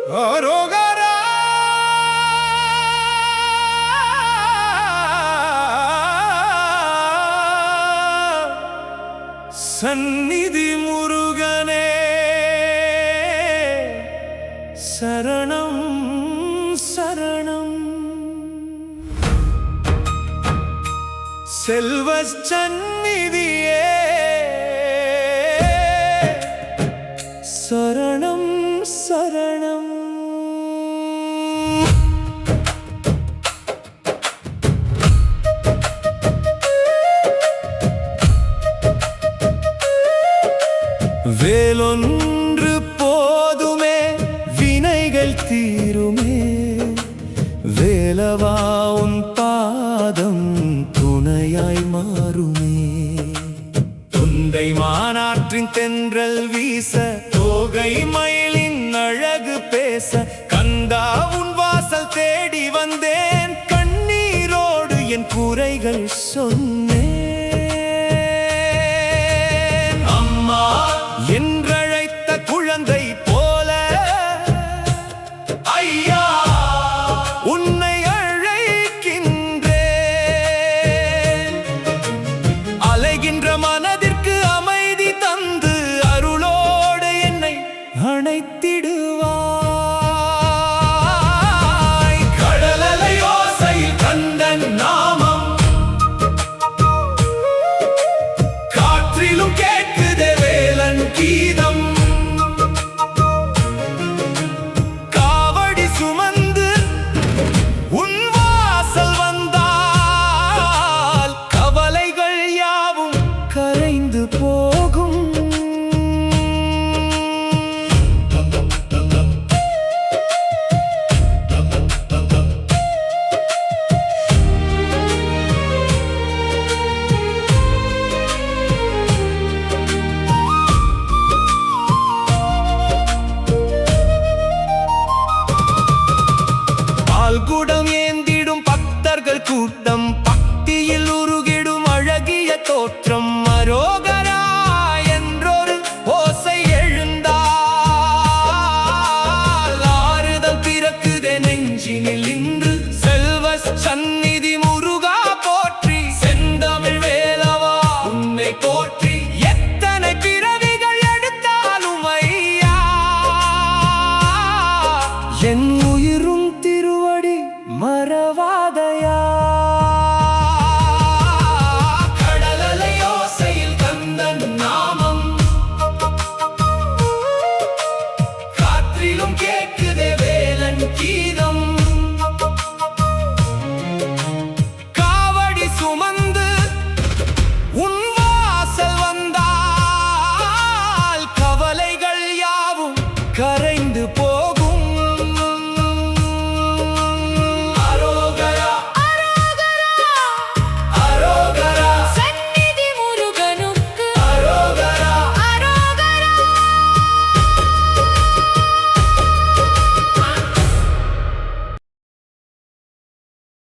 அரோகரா சந்நிதி முருகனே சரணம் சரணம் செல்வ சந்நிதியே சரணம் சரணம் வேலொன்று போதுமே வினைகள் தீருமே வேலவா உன் பாதம் துணையாய் மாறுமே துந்தை மாநாற்றின் தென்றல் வீச தோகை மயிலின் அழகு பேச கந்தா உன் வாசல் தேடி வந்தேன் கண்ணீரோடு என் குறைகள் சொன்னேன் அம்மா என்றழைத்த குழந்தை போல ஐயா உன்னை அழைக்கின்றேன் அலைகின்ற மனதிற்கு அமைதி தந்து அருளோடு என்னை அணைத்திடுவாய் கடலலை ஓசையில் கந்தன் நாமம் காற்றிலும் கேட்குதே வேலன் கீதம் காவடி சுமந்து உன் வாசல் வந்தால் கவலைகள் யாவும் கரைந்து போகும் பால்குடம் ஏந்திடும் பக்தர்கள் கூட்டம்